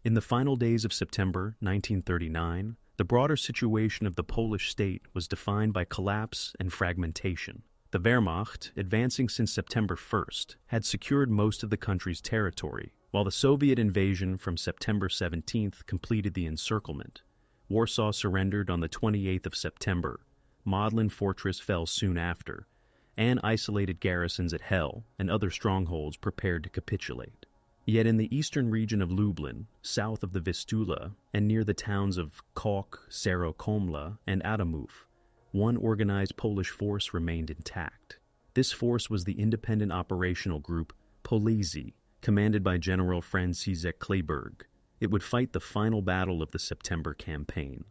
In the final days of September 1939, the broader situation of the Polish state was defined by collapse and fragmentation. The Wehrmacht, advancing since September 1st, had secured most of the country's territory, while the Soviet invasion from September 17th completed the encirclement. Warsaw surrendered on the 28th of September. Modlin Fortress fell soon after, and isolated garrisons at Hell and other strongholds prepared to capitulate. Yet in the eastern region of Lublin, south of the Vistula, and near the towns of Kock, Serokomla, and Adamów, one organized Polish force remained intact. This force was the independent operational group Polizzi, commanded by General Franciszek Kleberg. It would fight the final battle of the September campaign.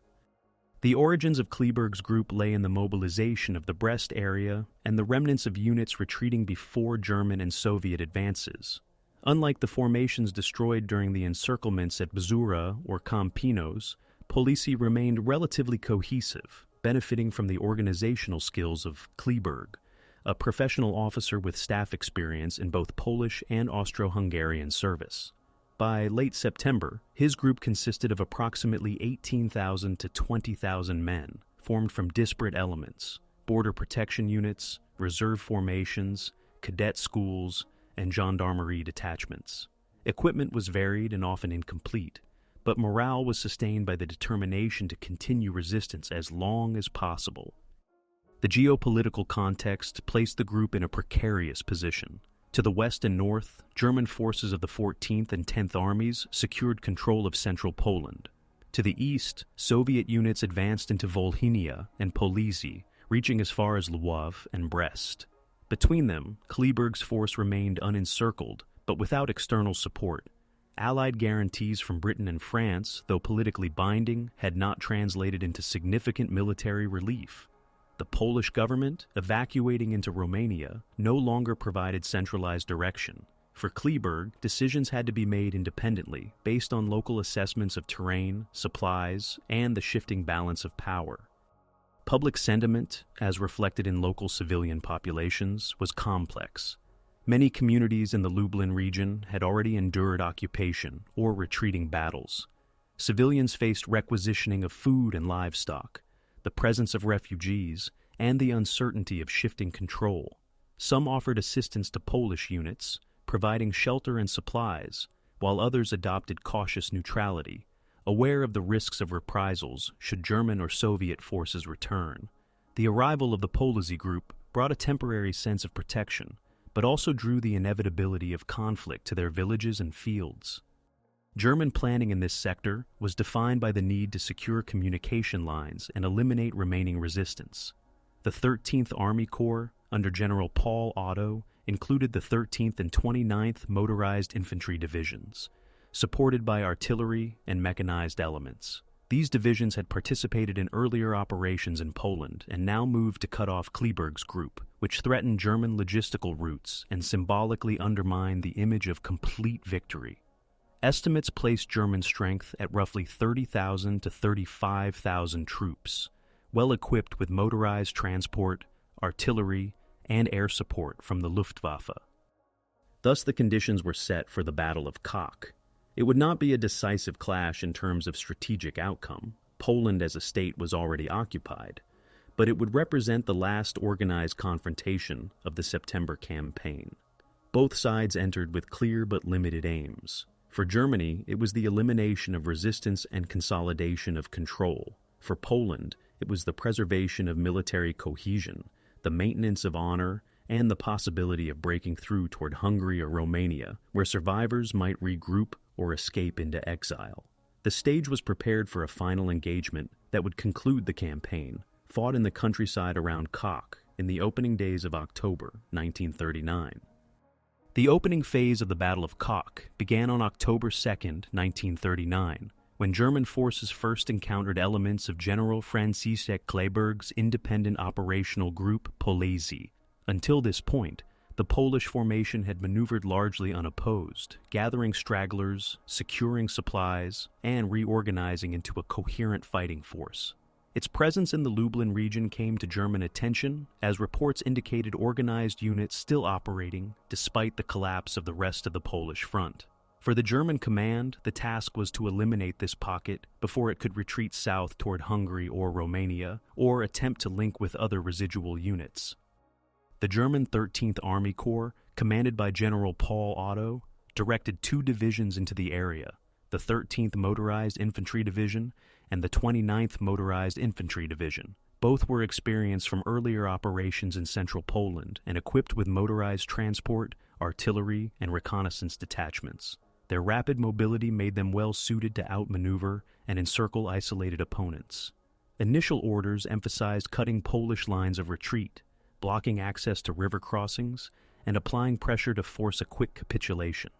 The origins of Kleberg's group lay in the mobilization of the Brest area and the remnants of units retreating before German and Soviet advances. Unlike the formations destroyed during the encirclements at Bzura or Kampinos, Polizzi remained relatively cohesive, benefiting from the organizational skills of Kleberg, a professional officer with staff experience in both Polish and Austro-Hungarian service. By late September, his group consisted of approximately 18,000 to 20,000 men, formed from disparate elements: border protection units, reserve formations, cadet schools, and gendarmerie detachments. Equipment was varied and often incomplete, but morale was sustained by the determination to continue resistance as long as possible. The geopolitical context placed the group in a precarious position. To the west and north, German forces of the 14th and 10th Armies secured control of central Poland. To the east, Soviet units advanced into Volhynia and Polizzi, reaching as far as Lwów and Brest. Between them, Kleberg's force remained unencircled, but without external support. Allied guarantees from Britain and France, though politically binding, had not translated into significant military relief. The Polish government, evacuating into Romania, no longer provided centralized direction. For Kleberg, decisions had to be made independently, based on local assessments of terrain, supplies, and the shifting balance of power. Public sentiment, as reflected in local civilian populations, was complex. Many communities in the Lublin region had already endured occupation or retreating battles. Civilians faced requisitioning of food and livestock, the presence of refugees, and the uncertainty of shifting control. Some offered assistance to Polish units, providing shelter and supplies, while others adopted cautious neutrality, aware of the risks of reprisals should German or Soviet forces return. The arrival of the Polizzi group brought a temporary sense of protection, but also drew the inevitability of conflict to their villages and fields. German planning in this sector was defined by the need to secure communication lines and eliminate remaining resistance. The 13th Army Corps, under General Paul Otto, included the 13th and 29th Motorized Infantry Divisions, supported by artillery and mechanized elements. These divisions had participated in earlier operations in Poland and now moved to cut off Kleberg's group, which threatened German logistical routes and symbolically undermined the image of complete victory. Estimates placed German strength at roughly 30,000 to 35,000 troops, well equipped with motorized transport, artillery, and air support from the Luftwaffe. Thus the conditions were set for the Battle of Kock. It would not be a decisive clash in terms of strategic outcome. Poland as a state was already occupied, but it would represent the last organized confrontation of the September campaign. Both sides entered with clear but limited aims. For Germany, it was the elimination of resistance and consolidation of control. For Poland, it was the preservation of military cohesion, the maintenance of honor, and the possibility of breaking through toward Hungary or Romania, where survivors might regroup or escape into exile. The stage was prepared for a final engagement that would conclude the campaign, fought in the countryside around Kock in the opening days of October 1939. The opening phase of the Battle of Kock began on October 2, 1939, when German forces first encountered elements of General Franciszek Kleberg's independent operational group Polizzi. Until this point, the Polish formation had maneuvered largely unopposed, gathering stragglers, securing supplies, and reorganizing into a coherent fighting force. Its presence in the Lublin region came to German attention, as reports indicated organized units still operating despite the collapse of the rest of the Polish front. For the German command, the task was to eliminate this pocket before it could retreat south toward Hungary or Romania, or attempt to link with other residual units. The German 13th Army Corps, commanded by General Paul Otto, directed 2 divisions into the area, the 13th Motorized Infantry Division and the 29th Motorized Infantry Division. Both were experienced from earlier operations in central Poland and equipped with motorized transport, artillery, and reconnaissance detachments. Their rapid mobility made them well suited to outmaneuver and encircle isolated opponents. Initial orders emphasized cutting Polish lines of retreat, blocking access to river crossings, and applying pressure to force a quick capitulation.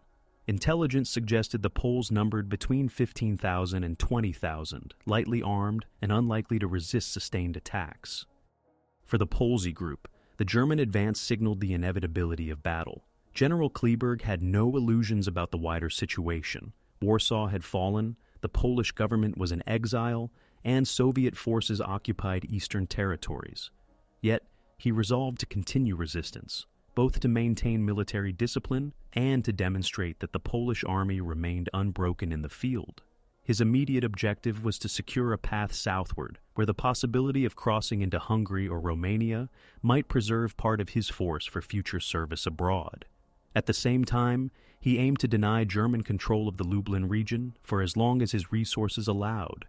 Intelligence suggested the Poles numbered between 15,000 and 20,000, lightly armed and unlikely to resist sustained attacks. For the Polsey Group, the German advance signaled the inevitability of battle. General Kleberg had no illusions about the wider situation. Warsaw had fallen, the Polish government was in exile, and Soviet forces occupied eastern territories. Yet, he resolved to continue resistance, both to maintain military discipline and to demonstrate that the Polish army remained unbroken in the field. His immediate objective was to secure a path southward, where the possibility of crossing into Hungary or Romania might preserve part of his force for future service abroad. At the same time, he aimed to deny German control of the Lublin region for as long as his resources allowed.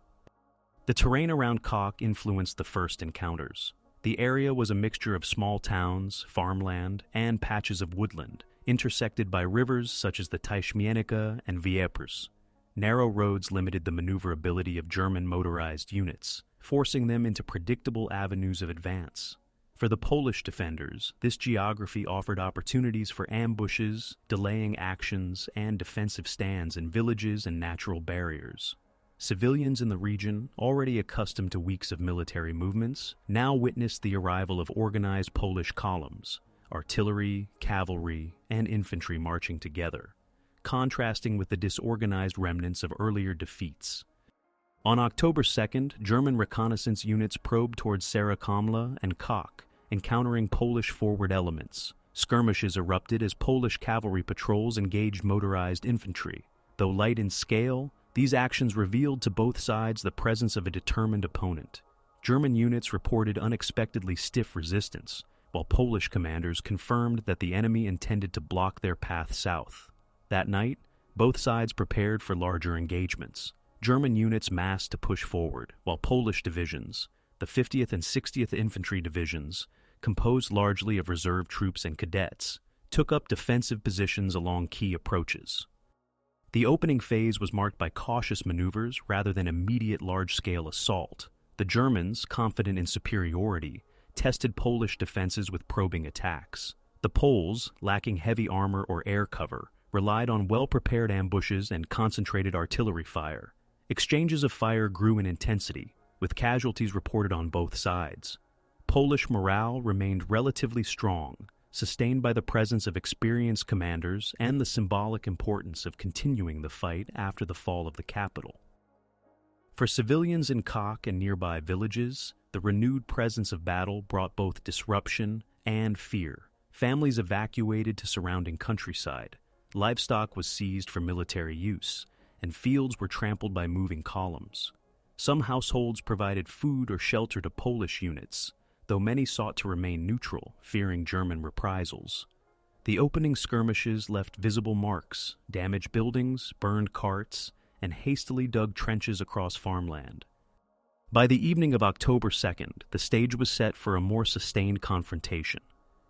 The terrain around Kock influenced the first encounters. The area was a mixture of small towns, farmland, and patches of woodland, intersected by rivers such as the Teichmienica and Vieprs. Narrow roads limited the maneuverability of German motorized units, forcing them into predictable avenues of advance. For the Polish defenders, this geography offered opportunities for ambushes, delaying actions, and defensive stands in villages and natural barriers. Civilians in the region, already accustomed to weeks of military movements, now witnessed the arrival of organized Polish columns, artillery, cavalry, and infantry marching together, contrasting with the disorganized remnants of earlier defeats. On October 2nd, German reconnaissance units probed towards Sarakomla and Kock, encountering Polish forward elements. Skirmishes erupted as Polish cavalry patrols engaged motorized infantry. Though light in scale, these actions revealed to both sides the presence of a determined opponent. German units reported unexpectedly stiff resistance, while Polish commanders confirmed that the enemy intended to block their path south. That night, both sides prepared for larger engagements. German units massed to push forward, while Polish divisions, the 50th and 60th Infantry Divisions, composed largely of reserve troops and cadets, took up defensive positions along key approaches. The opening phase was marked by cautious maneuvers rather than immediate large-scale assault. The Germans, confident in superiority, tested Polish defenses with probing attacks. The Poles, lacking heavy armor or air cover, relied on well-prepared ambushes and concentrated artillery fire. Exchanges of fire grew in intensity, with casualties reported on both sides. Polish morale remained relatively strong, sustained by the presence of experienced commanders and the symbolic importance of continuing the fight after the fall of the capital. For civilians in Kock and nearby villages, the renewed presence of battle brought both disruption and fear. Families evacuated to surrounding countryside, livestock was seized for military use, and fields were trampled by moving columns. Some households provided food or shelter to Polish units, though many sought to remain neutral, fearing German reprisals. The opening skirmishes left visible marks, damaged buildings, burned carts, and hastily dug trenches across farmland. By the evening of October 2nd, the stage was set for a more sustained confrontation.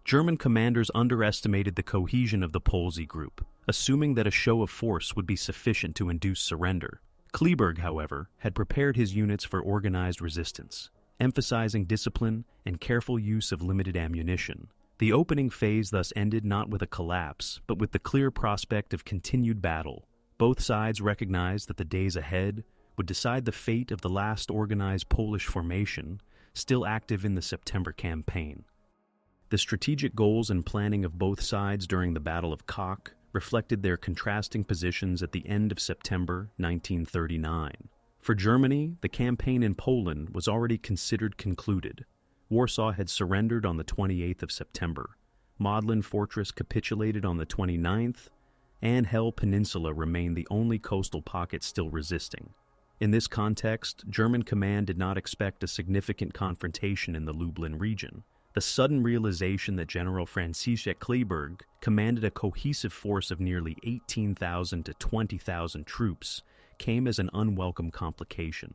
German commanders underestimated the cohesion of the Polsey Group, assuming that a show of force would be sufficient to induce surrender. Kleberg, however, had prepared his units for organized resistance, emphasizing discipline and careful use of limited ammunition. The opening phase thus ended not with a collapse, but with the clear prospect of continued battle. Both sides recognized that the days ahead would decide the fate of the last organized Polish formation, still active in the September campaign. The strategic goals and planning of both sides during the Battle of Kock reflected their contrasting positions at the end of September 1939. For Germany, the campaign in Poland was already considered concluded. Warsaw had surrendered on the 28th of September. Modlin Fortress capitulated on the 29th, and Hel Peninsula remained the only coastal pocket still resisting. In this context, German command did not expect a significant confrontation in the Lublin region. The sudden realization that General František Kleeberg commanded a cohesive force of nearly 18,000 to 20,000 troops came as an unwelcome complication.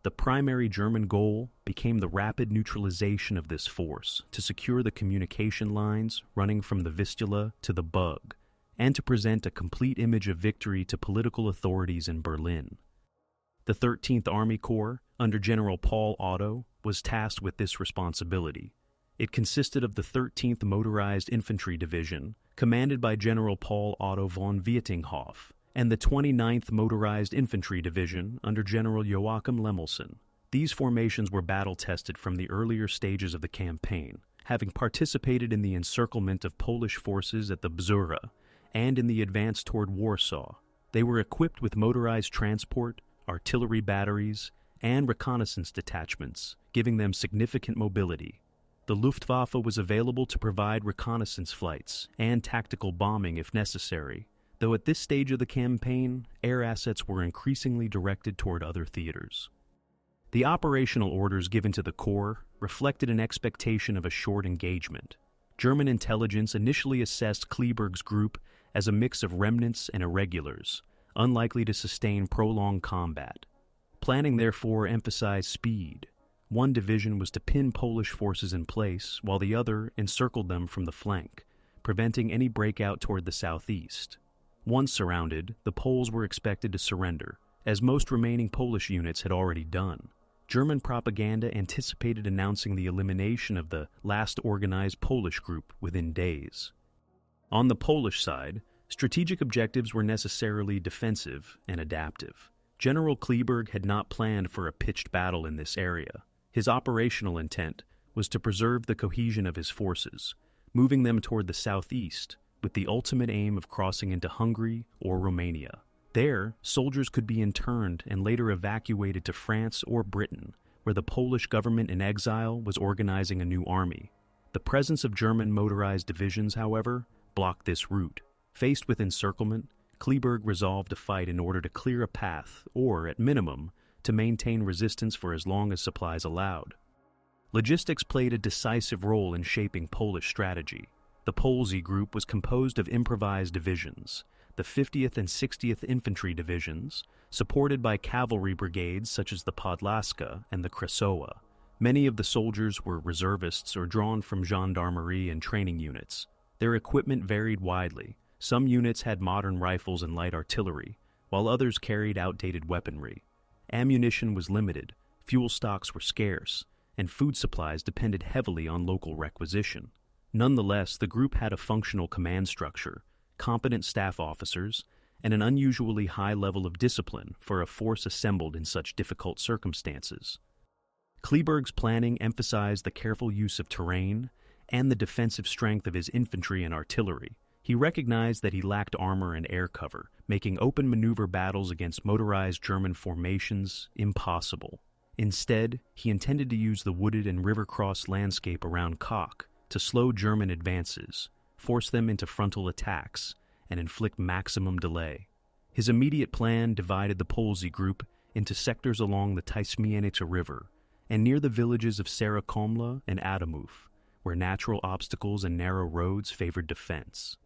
The primary German goal became the rapid neutralization of this force to secure the communication lines running from the Vistula to the Bug, and to present a complete image of victory to political authorities in Berlin. The 13th Army Corps, under General Paul Otto, was tasked with this responsibility. It consisted of the 13th Motorized Infantry Division, commanded by General Paul Otto von Vietinghoff, and the 29th Motorized Infantry Division under General Joachim Lemelsen. These formations were battle-tested from the earlier stages of the campaign, having participated in the encirclement of Polish forces at the Bzura and in the advance toward Warsaw. They were equipped with motorized transport, artillery batteries, and reconnaissance detachments, giving them significant mobility. The Luftwaffe was available to provide reconnaissance flights and tactical bombing if necessary, though at this stage of the campaign, air assets were increasingly directed toward other theaters. The operational orders given to the Corps reflected an expectation of a short engagement. German intelligence initially assessed Kleeberg's group as a mix of remnants and irregulars, unlikely to sustain prolonged combat. Planning therefore emphasized speed. One division was to pin Polish forces in place, while the other encircled them from the flank, preventing any breakout toward the southeast. Once surrounded, the Poles were expected to surrender, as most remaining Polish units had already done. German propaganda anticipated announcing the elimination of the last organized Polish group within days. On the Polish side, strategic objectives were necessarily defensive and adaptive. General Kleeberg had not planned for a pitched battle in this area. His operational intent was to preserve the cohesion of his forces, moving them toward the southeast, with the ultimate aim of crossing into Hungary or Romania. There, soldiers could be interned and later evacuated to France or Britain, where the Polish government in exile was organizing a new army. The presence of German motorized divisions, however, blocked this route. Faced with encirclement, Kleeberg resolved to fight in order to clear a path, or, at minimum, to maintain resistance for as long as supplies allowed. Logistics played a decisive role in shaping Polish strategy. The Polsy Group was composed of improvised divisions, the 50th and 60th Infantry Divisions, supported by cavalry brigades such as the Podlaska and the Kresowa. Many of the soldiers were reservists or drawn from gendarmerie and training units. Their equipment varied widely. Some units had modern rifles and light artillery, while others carried outdated weaponry. Ammunition was limited, fuel stocks were scarce, and food supplies depended heavily on local requisition. Nonetheless, the group had a functional command structure, competent staff officers, and an unusually high level of discipline for a force assembled in such difficult circumstances. Kleeberg's planning emphasized the careful use of terrain and the defensive strength of his infantry and artillery. He recognized that he lacked armor and air cover, making open maneuver battles against motorized German formations impossible. Instead, he intended to use the wooded and river-crossed landscape around Kock to slow German advances, force them into frontal attacks, and inflict maximum delay. His immediate plan divided the Polsy Group into sectors along the Tyśmienice River and near the villages of Sarakomla and Adamów, where natural obstacles and narrow roads favored defense.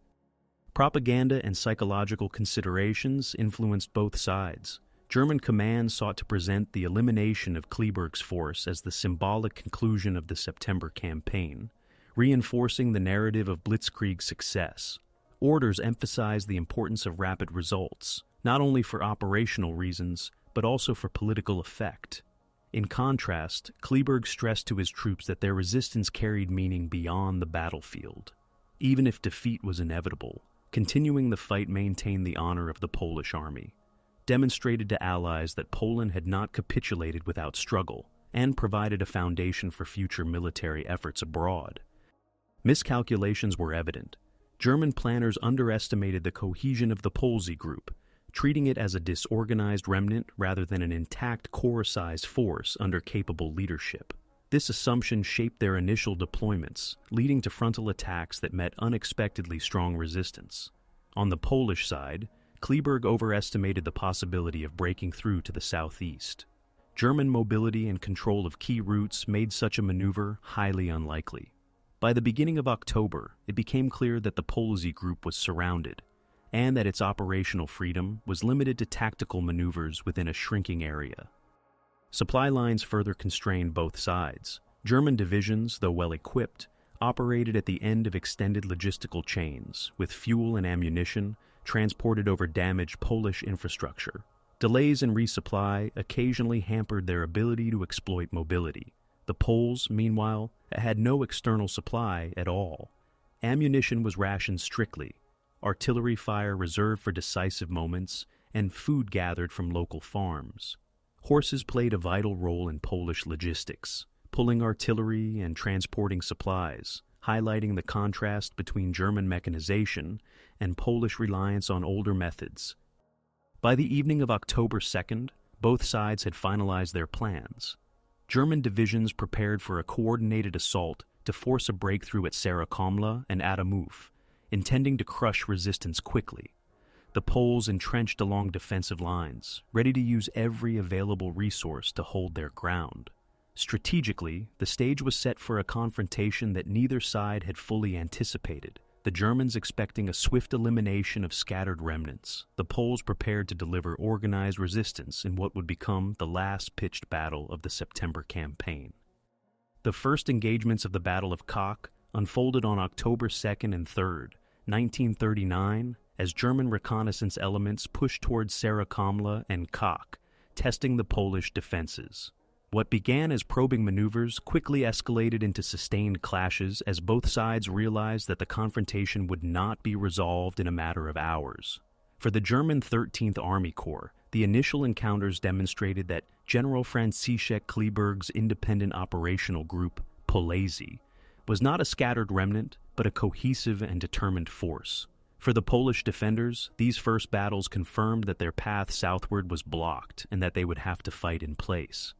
Propaganda and psychological considerations influenced both sides. German command sought to present the elimination of Kleeberg's force as the symbolic conclusion of the September campaign, reinforcing the narrative of blitzkrieg success. Orders emphasized the importance of rapid results, not only for operational reasons, but also for political effect. In contrast, Kleeberg stressed to his troops that their resistance carried meaning beyond the battlefield. Even if defeat was inevitable, continuing the fight maintained the honor of the Polish army, demonstrated to allies that Poland had not capitulated without struggle, and provided a foundation for future military efforts abroad. Miscalculations were evident. German planners underestimated the cohesion of the Polsy Group, treating it as a disorganized remnant rather than an intact corps-sized force under capable leadership. This assumption shaped their initial deployments, leading to frontal attacks that met unexpectedly strong resistance. On the Polish side, Kleberg overestimated the possibility of breaking through to the southeast. German mobility and control of key routes made such a maneuver highly unlikely. By the beginning of October, it became clear that the Polski group was surrounded, and that its operational freedom was limited to tactical maneuvers within a shrinking area. Supply lines further constrained both sides. German divisions, though well equipped, operated at the end of extended logistical chains, with fuel and ammunition transported over damaged Polish infrastructure. Delays in resupply occasionally hampered their ability to exploit mobility. The Poles, meanwhile, had no external supply at all. Ammunition was rationed strictly, artillery fire reserved for decisive moments, and food gathered from local farms. Horses played a vital role in Polish logistics, pulling artillery and transporting supplies, highlighting the contrast between German mechanization and Polish reliance on older methods. By the evening of October 2nd, both sides had finalized their plans. German divisions prepared for a coordinated assault to force a breakthrough at Sarakomla and Adamów, intending to crush resistance quickly. The Poles entrenched along defensive lines, ready to use every available resource to hold their ground. Strategically, the stage was set for a confrontation that neither side had fully anticipated, the Germans expecting a swift elimination of scattered remnants, the Poles prepared to deliver organized resistance in what would become the last pitched battle of the September campaign. The first engagements of the Battle of Kock unfolded on October 2nd and 3rd, 1939, as German reconnaissance elements pushed towards Sarakomla and Kock, testing the Polish defenses. What began as probing maneuvers quickly escalated into sustained clashes as both sides realized that the confrontation would not be resolved in a matter of hours. For the German 13th Army Corps, the initial encounters demonstrated that General Franciszek Kleberg's independent operational group, Polesi, was not a scattered remnant, but a cohesive and determined force. For the Polish defenders, these first battles confirmed that their path southward was blocked and that they would have to fight in place.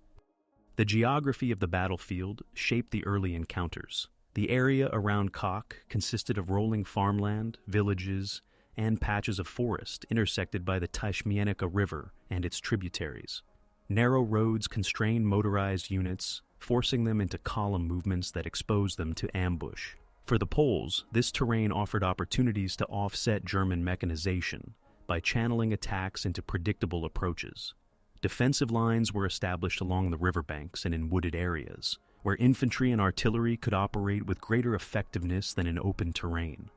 The geography of the battlefield shaped the early encounters. The area around Kock consisted of rolling farmland, villages, and patches of forest intersected by the Tyczmiennica River and its tributaries. Narrow roads constrained motorized units, forcing them into column movements that exposed them to ambush. For the Poles, this terrain offered opportunities to offset German mechanization by channeling attacks into predictable approaches. Defensive lines were established along the riverbanks and in wooded areas, where infantry and artillery could operate with greater effectiveness than in open terrain.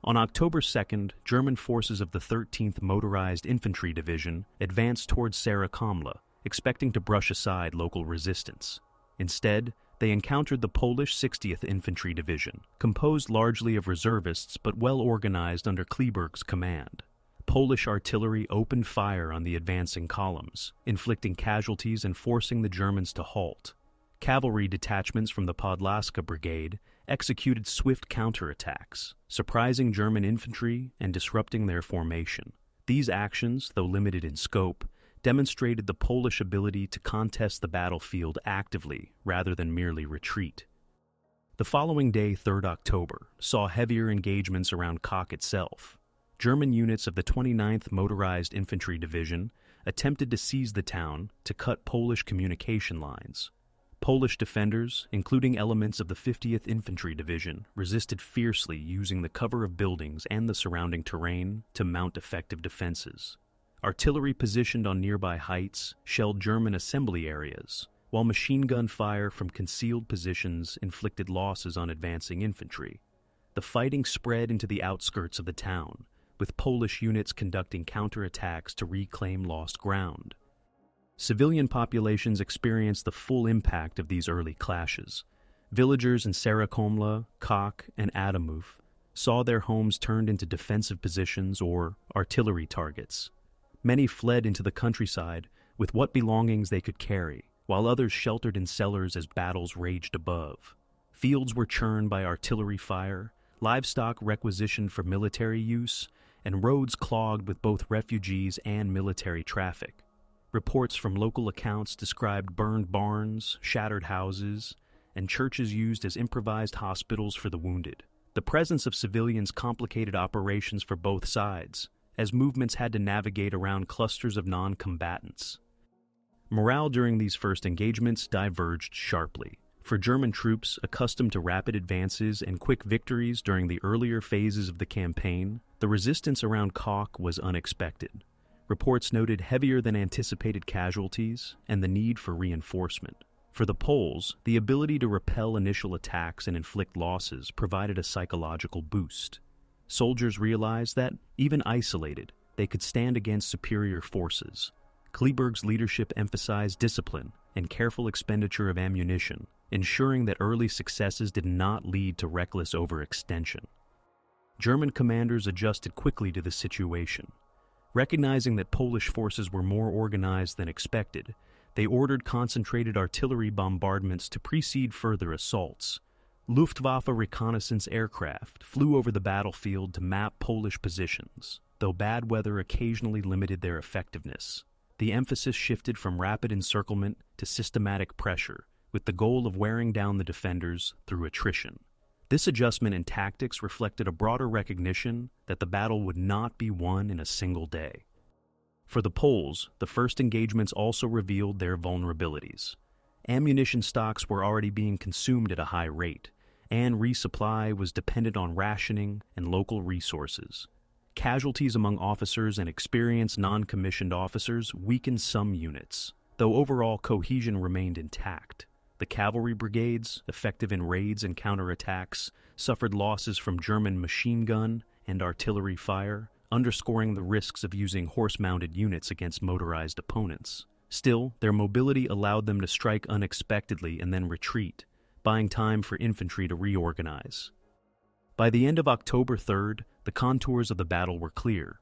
On October 2nd, German forces of the 13th Motorized Infantry Division advanced towards Sarakomla, expecting to brush aside local resistance. Instead, they encountered the Polish 60th Infantry Division, composed largely of reservists but well organized under Kleberg's command. Polish artillery opened fire on the advancing columns, inflicting casualties and forcing the Germans to halt. Cavalry detachments from the Podlaska Brigade executed swift counterattacks, surprising German infantry and disrupting their formation. These actions, though limited in scope, demonstrated the Polish ability to contest the battlefield actively rather than merely retreat. The following day, 3rd October, saw heavier engagements around Kock itself. German units of the 29th Motorized Infantry Division attempted to seize the town to cut Polish communication lines. Polish defenders, including elements of the 50th Infantry Division, resisted fiercely using the cover of buildings and the surrounding terrain to mount effective defenses. Artillery positioned on nearby heights shelled German assembly areas, while machine gun fire from concealed positions inflicted losses on advancing infantry. The fighting spread into the outskirts of the town, with Polish units conducting counterattacks to reclaim lost ground. Civilian populations experienced the full impact of these early clashes. Villagers in Sarakomla, Kock, and Adamów saw their homes turned into defensive positions or artillery targets. Many fled into the countryside with what belongings they could carry, while others sheltered in cellars as battles raged above. Fields were churned by artillery fire, livestock requisitioned for military use, and roads clogged with both refugees and military traffic. Reports from local accounts described burned barns, shattered houses, and churches used as improvised hospitals for the wounded. The presence of civilians complicated operations for both sides, as movements had to navigate around clusters of non-combatants. Morale during these first engagements diverged sharply. For German troops accustomed to rapid advances and quick victories during the earlier phases of the campaign, the resistance around Kock was unexpected. Reports noted heavier than anticipated casualties and the need for reinforcement. For the Poles, the ability to repel initial attacks and inflict losses provided a psychological boost. Soldiers realized that, even isolated, they could stand against superior forces. Kleeberg's leadership emphasized discipline and careful expenditure of ammunition, ensuring that early successes did not lead to reckless overextension. German commanders adjusted quickly to the situation. Recognizing that Polish forces were more organized than expected, they ordered concentrated artillery bombardments to precede further assaults. Luftwaffe reconnaissance aircraft flew over the battlefield to map Polish positions, though bad weather occasionally limited their effectiveness. The emphasis shifted from rapid encirclement to systematic pressure, with the goal of wearing down the defenders through attrition. This adjustment in tactics reflected a broader recognition that the battle would not be won in a single day. For the Poles, the first engagements also revealed their vulnerabilities. Ammunition stocks were already being consumed at a high rate, and resupply was dependent on rationing and local resources. Casualties among officers and experienced non-commissioned officers weakened some units, though overall cohesion remained intact. The cavalry brigades, effective in raids and counterattacks, suffered losses from German machine gun and artillery fire, underscoring the risks of using horse-mounted units against motorized opponents. Still, their mobility allowed them to strike unexpectedly and then retreat, buying time for infantry to reorganize. By the end of October 3rd, the contours of the battle were clear.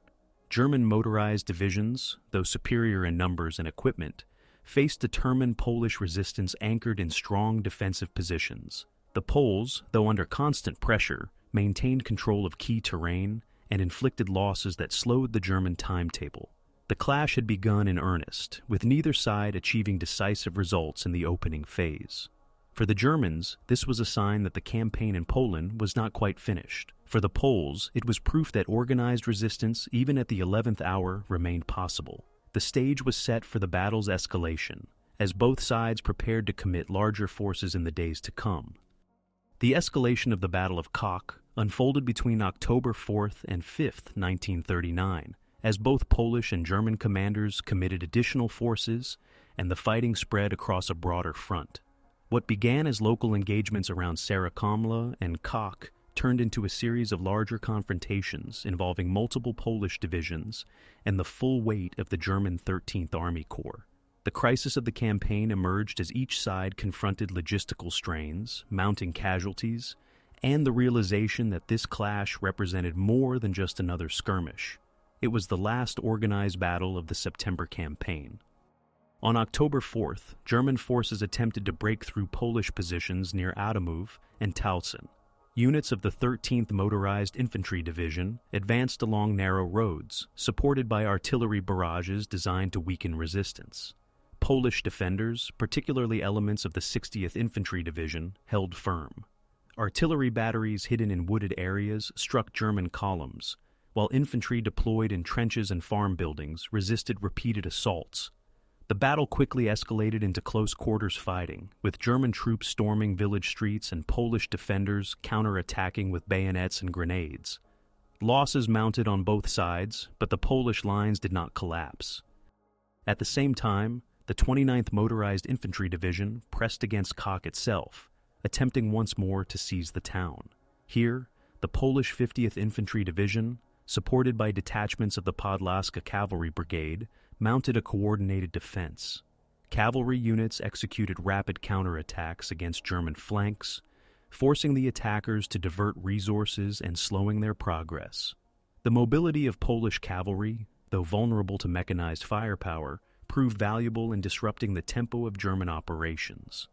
German motorized divisions, though superior in numbers and equipment, faced determined Polish resistance anchored in strong defensive positions. The Poles, though under constant pressure, maintained control of key terrain and inflicted losses that slowed the German timetable. The clash had begun in earnest, with neither side achieving decisive results in the opening phase. For the Germans, this was a sign that the campaign in Poland was not quite finished. For the Poles, it was proof that organized resistance, even at the 11th hour, remained possible. The stage was set for the battle's escalation, as both sides prepared to commit larger forces in the days to come. The escalation of the Battle of Kock unfolded between October 4th and 5th, 1939, as both Polish and German commanders committed additional forces and the fighting spread across a broader front. What began as local engagements around Sarakomla and Kock turned into a series of larger confrontations involving multiple Polish divisions and the full weight of the German 13th Army Corps. The crisis of the campaign emerged as each side confronted logistical strains, mounting casualties, and the realization that this clash represented more than just another skirmish. It was the last organized battle of the September campaign. On October 4th, German forces attempted to break through Polish positions near Adamów and Tausen. Units of the 13th Motorized Infantry Division advanced along narrow roads, supported by artillery barrages designed to weaken resistance. Polish defenders, particularly elements of the 60th Infantry Division, held firm. Artillery batteries hidden in wooded areas struck German columns, while infantry deployed in trenches and farm buildings resisted repeated assaults. The battle quickly escalated into close-quarters fighting, with German troops storming village streets and Polish defenders counter-attacking with bayonets and grenades. Losses mounted on both sides, but the Polish lines did not collapse. At the same time, the 29th Motorized Infantry Division pressed against Kock itself, attempting once more to seize the town. Here, the Polish 50th Infantry Division, supported by detachments of the Podlaska Cavalry Brigade, mounted a coordinated defense. Cavalry units executed rapid counterattacks against German flanks, forcing the attackers to divert resources and slowing their progress. The mobility of Polish cavalry, though vulnerable to mechanized firepower, proved valuable in disrupting the tempo of German operations.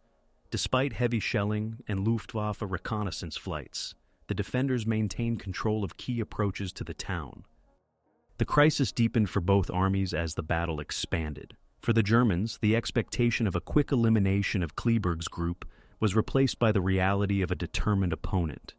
Despite heavy shelling and Luftwaffe reconnaissance flights, the defenders maintained control of key approaches to the town. The crisis deepened for both armies as the battle expanded. For the Germans, the expectation of a quick elimination of Kleeberg's group was replaced by the reality of a determined opponent.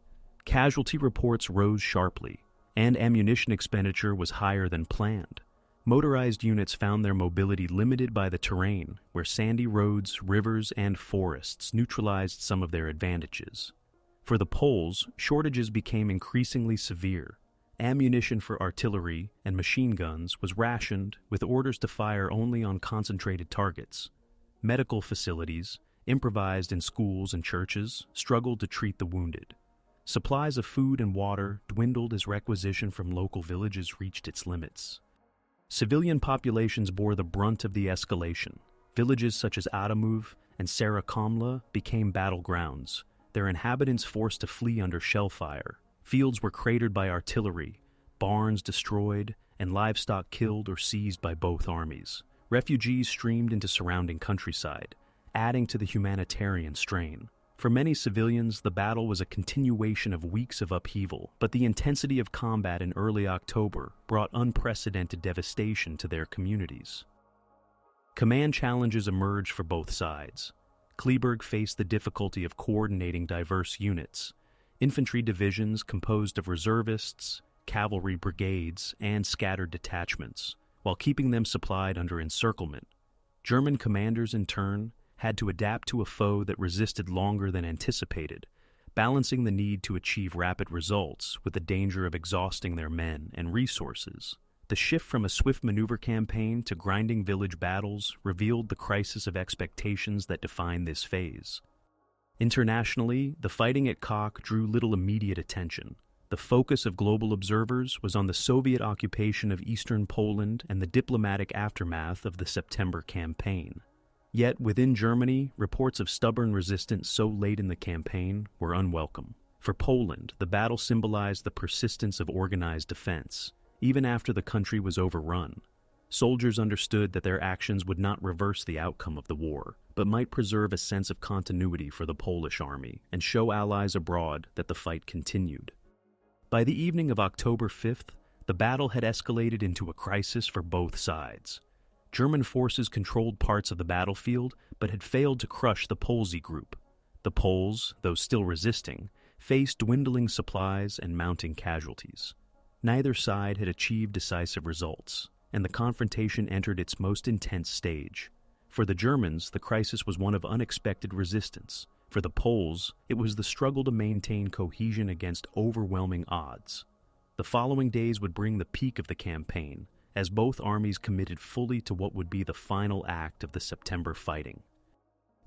Casualty reports rose sharply, and ammunition expenditure was higher than planned. Motorized units found their mobility limited by the terrain, where sandy roads, rivers, and forests neutralized some of their advantages. For the Poles, shortages became increasingly severe. Ammunition for artillery and machine guns was rationed, with orders to fire only on concentrated targets. Medical facilities, improvised in schools and churches, struggled to treat the wounded. Supplies of food and water dwindled as requisition from local villages reached its limits. Civilian populations bore the brunt of the escalation. Villages such as Adamuv and Sarakomla became battlegrounds, their inhabitants forced to flee under shell fire. Fields were cratered by artillery, barns destroyed, and livestock killed or seized by both armies. Refugees streamed into surrounding countryside, adding to the humanitarian strain. For many civilians, the battle was a continuation of weeks of upheaval, but the intensity of combat in early October brought unprecedented devastation to their communities. Command challenges emerged for both sides. Kleberg faced the difficulty of coordinating diverse units, infantry divisions composed of reservists, cavalry brigades, and scattered detachments, while keeping them supplied under encirclement. German commanders, in turn, had to adapt to a foe that resisted longer than anticipated, balancing the need to achieve rapid results with the danger of exhausting their men and resources. The shift from a swift maneuver campaign to grinding village battles revealed the crisis of expectations that defined this phase. Internationally, the fighting at Kock drew little immediate attention. The focus of global observers was on the Soviet occupation of eastern Poland and the diplomatic aftermath of the September campaign. Yet, within Germany, reports of stubborn resistance so late in the campaign were unwelcome. For Poland, the battle symbolized the persistence of organized defense, even after the country was overrun. Soldiers understood that their actions would not reverse the outcome of the war, but might preserve a sense of continuity for the Polish army and show allies abroad that the fight continued. By the evening of October 5th, the battle had escalated into a crisis for both sides. German forces controlled parts of the battlefield, but had failed to crush the Polsy group. The Poles, though still resisting, faced dwindling supplies and mounting casualties. Neither side had achieved decisive results, and the confrontation entered its most intense stage. For the Germans, the crisis was one of unexpected resistance. For the Poles, it was the struggle to maintain cohesion against overwhelming odds. The following days would bring the peak of the campaign, as both armies committed fully to what would be the final act of the September fighting.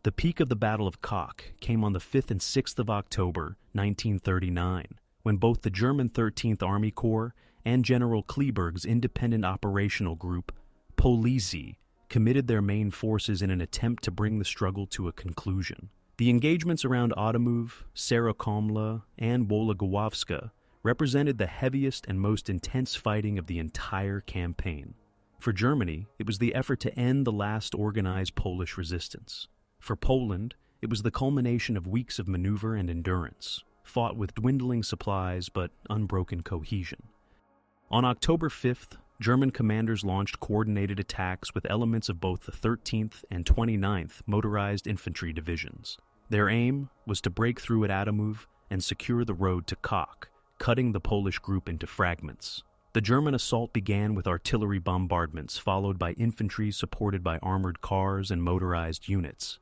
The peak of the Battle of Kock came on the 5th and 6th of October, 1939, when both the German 13th Army Corps and General Kleberg's independent operational group, Polizy, committed their main forces in an attempt to bring the struggle to a conclusion. The engagements around Adamuv, Sarakomla, and Wologowska represented the heaviest and most intense fighting of the entire campaign. For Germany, it was the effort to end the last organized Polish resistance. For Poland, it was the culmination of weeks of maneuver and endurance, fought with dwindling supplies but unbroken cohesion. On October 5th, German commanders launched coordinated attacks with elements of both the 13th and 29th Motorized Infantry Divisions. Their aim was to break through at Adamuv and secure the road to Kock, cutting the Polish group into fragments. The German assault began with artillery bombardments, followed by infantry supported by armored cars and motorized units.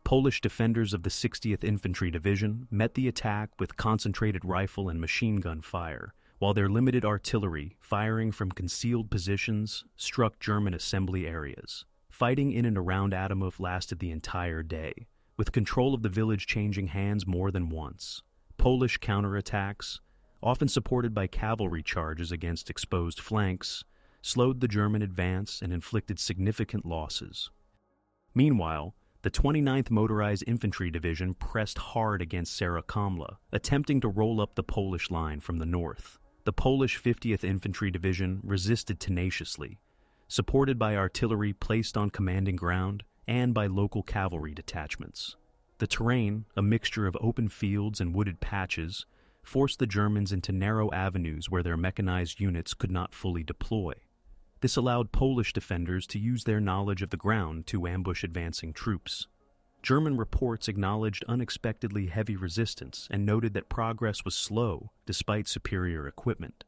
Polish defenders of the 60th Infantry Division met the attack with concentrated rifle and machine gun fire, while their limited artillery, firing from concealed positions, struck German assembly areas. Fighting in and around Adamuv lasted the entire day, with control of the village changing hands more than once. Polish counterattacks, often supported by cavalry charges against exposed flanks, slowed the German advance and inflicted significant losses. Meanwhile, the 29th Motorized Infantry Division pressed hard against Sarakomla, attempting to roll up the Polish line from the north. The Polish 50th Infantry Division resisted tenaciously, supported by artillery placed on commanding ground and by local cavalry detachments. The terrain, a mixture of open fields and wooded patches, forced the Germans into narrow avenues where their mechanized units could not fully deploy. This allowed Polish defenders to use their knowledge of the ground to ambush advancing troops. German reports acknowledged unexpectedly heavy resistance and noted that progress was slow despite superior equipment.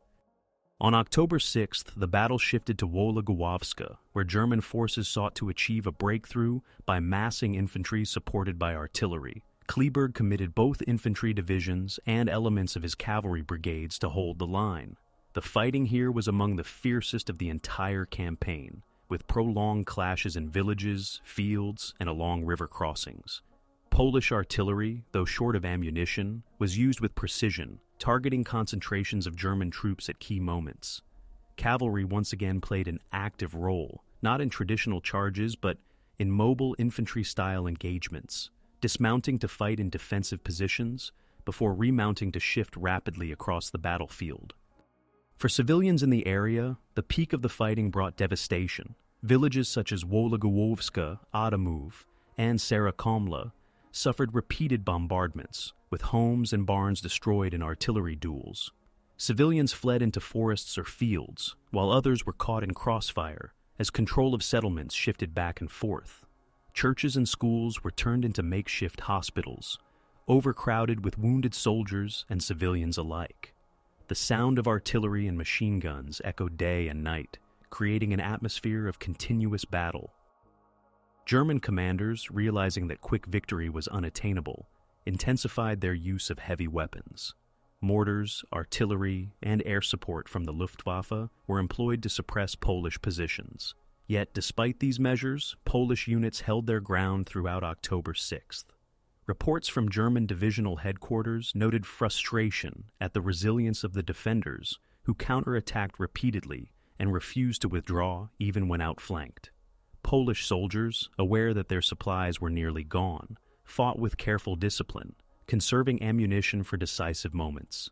On October 6th, the battle shifted to WW2, where German forces sought to achieve a breakthrough by massing infantry supported by artillery. Kleberg committed both infantry divisions and elements of his cavalry brigades to hold the line. The fighting here was among the fiercest of the entire campaign, with prolonged clashes in villages, fields, and along river crossings. Polish artillery, though short of ammunition, was used with precision, targeting concentrations of German troops at key moments. Cavalry once again played an active role, not in traditional charges but in mobile infantry-style engagements, dismounting to fight in defensive positions before remounting to shift rapidly across the battlefield. For civilians in the area, the peak of the fighting brought devastation. Villages such as Wologowska, Adamów, and Sarakomla suffered repeated bombardments, with homes and barns destroyed in artillery duels. Civilians fled into forests or fields, while others were caught in crossfire as control of settlements shifted back and forth. Churches and schools were turned into makeshift hospitals, overcrowded with wounded soldiers and civilians alike. The sound of artillery and machine guns echoed day and night, creating an atmosphere of continuous battle. German commanders, realizing that quick victory was unattainable, intensified their use of heavy weapons. Mortars, artillery, and air support from the Luftwaffe were employed to suppress Polish positions. Yet, despite these measures, Polish units held their ground throughout October 6th. Reports from German divisional headquarters noted frustration at the resilience of the defenders, who counterattacked repeatedly and refused to withdraw even when outflanked. Polish soldiers, aware that their supplies were nearly gone, fought with careful discipline, conserving ammunition for decisive moments.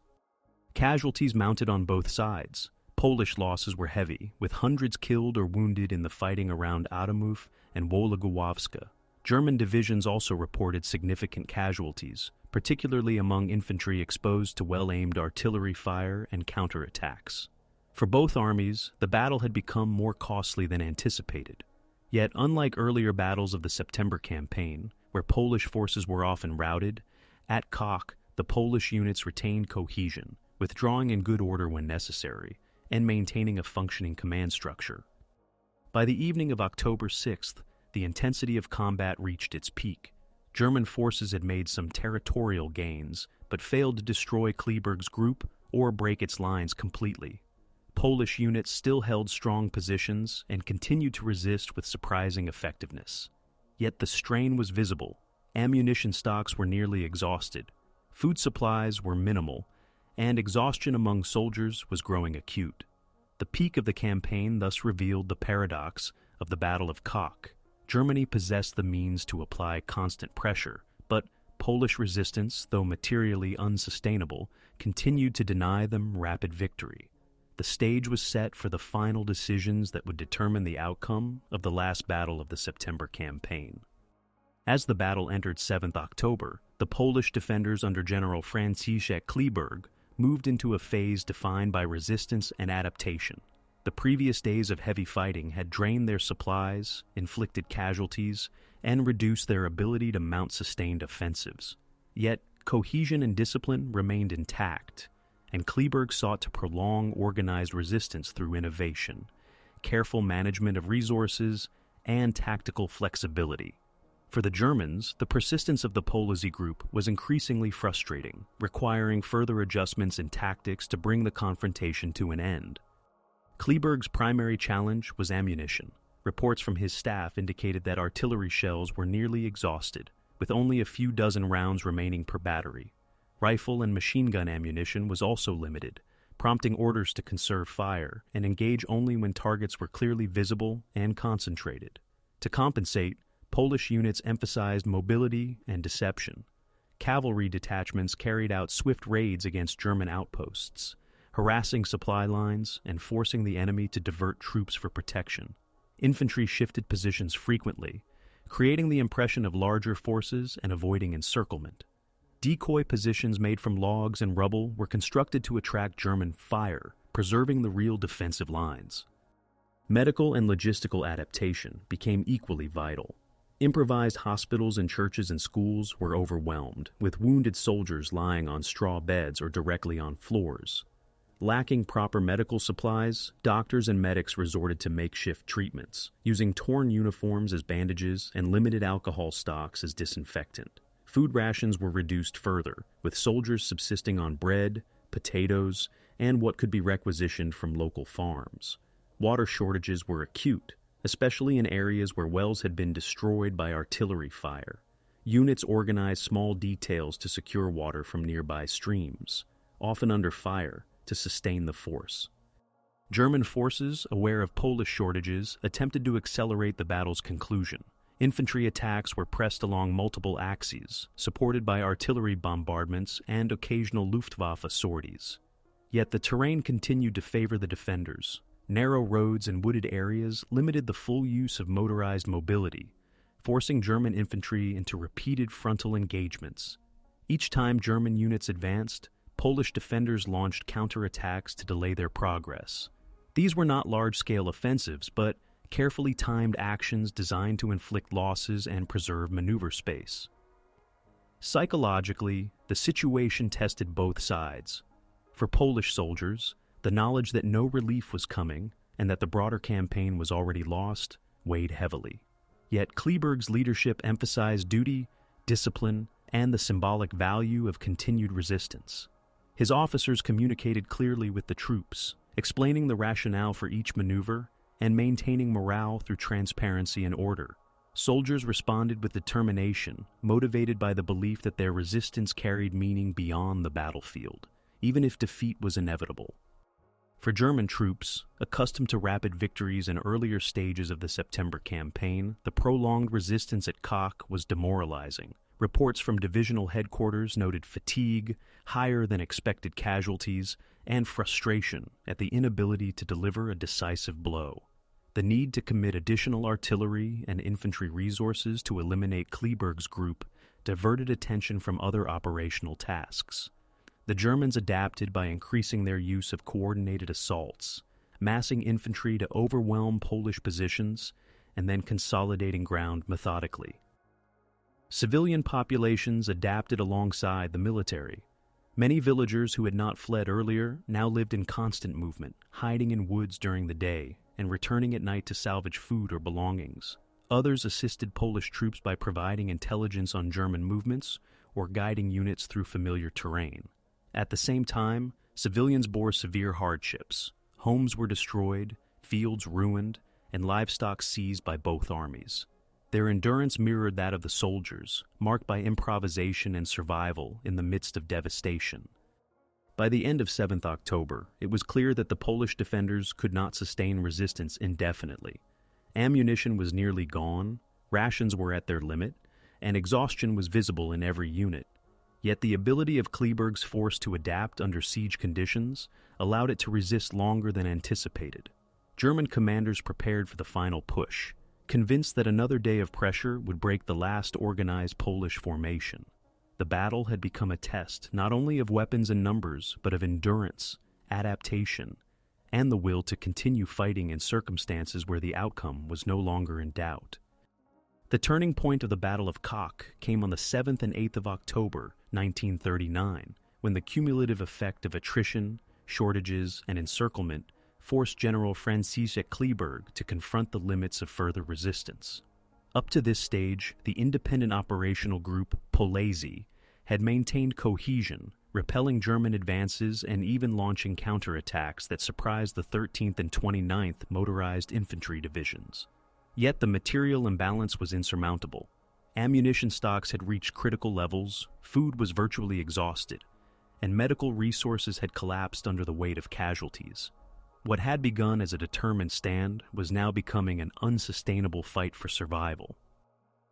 Casualties mounted on both sides. Polish losses were heavy, with hundreds killed or wounded in the fighting around Adamów and Wologowska. German divisions also reported significant casualties, particularly among infantry exposed to well-aimed artillery fire and counterattacks. For both armies, the battle had become more costly than anticipated. Yet, unlike earlier battles of the September campaign, where Polish forces were often routed, at Kock, the Polish units retained cohesion, withdrawing in good order when necessary, and maintaining a functioning command structure. By the evening of October 6th, the intensity of combat reached its peak. German forces had made some territorial gains, but failed to destroy Kleberg's group or break its lines completely. Polish units still held strong positions and continued to resist with surprising effectiveness. Yet the strain was visible. Ammunition stocks were nearly exhausted. Food supplies were minimal, and exhaustion among soldiers was growing acute. The peak of the campaign thus revealed the paradox of the Battle of Kock. Germany possessed the means to apply constant pressure, but Polish resistance, though materially unsustainable, continued to deny them rapid victory. The stage was set for the final decisions that would determine the outcome of the last battle of the September campaign. As the battle entered 7th October, the Polish defenders under General Franciszek Kleberg moved into a phase defined by resistance and adaptation. The previous days of heavy fighting had drained their supplies, inflicted casualties, and reduced their ability to mount sustained offensives. Yet, cohesion and discipline remained intact, and Kleberg sought to prolong organized resistance through innovation, careful management of resources, and tactical flexibility. For the Germans, the persistence of the Polizei group was increasingly frustrating, requiring further adjustments in tactics to bring the confrontation to an end. Kleberg's primary challenge was ammunition. Reports from his staff indicated that artillery shells were nearly exhausted, with only a few dozen rounds remaining per battery. Rifle and machine gun ammunition was also limited, prompting orders to conserve fire and engage only when targets were clearly visible and concentrated. To compensate, Polish units emphasized mobility and deception. Cavalry detachments carried out swift raids against German outposts, harassing supply lines and forcing the enemy to divert troops for protection. Infantry shifted positions frequently, creating the impression of larger forces and avoiding encirclement. Decoy positions made from logs and rubble were constructed to attract German fire, preserving the real defensive lines. Medical and logistical adaptation became equally vital. Improvised hospitals and churches and schools were overwhelmed, with wounded soldiers lying on straw beds or directly on floors. Lacking proper medical supplies, doctors and medics resorted to makeshift treatments, using torn uniforms as bandages and limited alcohol stocks as disinfectant. Food rations were reduced further, with soldiers subsisting on bread, potatoes, and what could be requisitioned from local farms. Water shortages were acute, especially in areas where wells had been destroyed by artillery fire. Units organized small details to secure water from nearby streams, often under fire, to sustain the force. German forces, aware of Polish shortages, attempted to accelerate the battle's conclusion. Infantry attacks were pressed along multiple axes, supported by artillery bombardments and occasional Luftwaffe sorties. Yet the terrain continued to favor the defenders. Narrow roads and wooded areas limited the full use of motorized mobility, forcing German infantry into repeated frontal engagements. Each time German units advanced, Polish defenders launched counterattacks to delay their progress. These were not large-scale offensives, but carefully timed actions designed to inflict losses and preserve maneuver space. Psychologically, the situation tested both sides. For Polish soldiers, the knowledge that no relief was coming and that the broader campaign was already lost weighed heavily. Yet Kleeberg's leadership emphasized duty, discipline, and the symbolic value of continued resistance. His officers communicated clearly with the troops, explaining the rationale for each maneuver and maintaining morale through transparency and order. Soldiers responded with determination, motivated by the belief that their resistance carried meaning beyond the battlefield, even if defeat was inevitable. For German troops, accustomed to rapid victories in earlier stages of the September campaign, the prolonged resistance at Kock was demoralizing. Reports from divisional headquarters noted fatigue, higher than expected casualties, and frustration at the inability to deliver a decisive blow. The need to commit additional artillery and infantry resources to eliminate Kleeberg's group diverted attention from other operational tasks. The Germans adapted by increasing their use of coordinated assaults, massing infantry to overwhelm Polish positions, and then consolidating ground methodically. Civilian populations adapted alongside the military. Many villagers who had not fled earlier now lived in constant movement, hiding in woods during the day and returning at night to salvage food or belongings. Others assisted Polish troops by providing intelligence on German movements or guiding units through familiar terrain. At the same time, civilians bore severe hardships. Homes were destroyed, fields ruined, and livestock seized by both armies. Their endurance mirrored that of the soldiers, marked by improvisation and survival in the midst of devastation. By the end of 7th October, it was clear that the Polish defenders could not sustain resistance indefinitely. Ammunition was nearly gone, rations were at their limit, and exhaustion was visible in every unit. Yet the ability of Kleeberg's force to adapt under siege conditions allowed it to resist longer than anticipated. German commanders prepared for the final push, convinced that another day of pressure would break the last organized Polish formation. The battle had become a test not only of weapons and numbers, but of endurance, adaptation, and the will to continue fighting in circumstances where the outcome was no longer in doubt. The turning point of the Battle of Kock came on the 7th and 8th of October, 1939, when the cumulative effect of attrition, shortages, and encirclement forced General Franciszek Kleeberg to confront the limits of further resistance. Up to this stage, the independent operational group Polesi had maintained cohesion, repelling German advances and even launching counterattacks that surprised the 13th and 29th Motorized Infantry Divisions. Yet the material imbalance was insurmountable. Ammunition stocks had reached critical levels, food was virtually exhausted, and medical resources had collapsed under the weight of casualties. What had begun as a determined stand was now becoming an unsustainable fight for survival.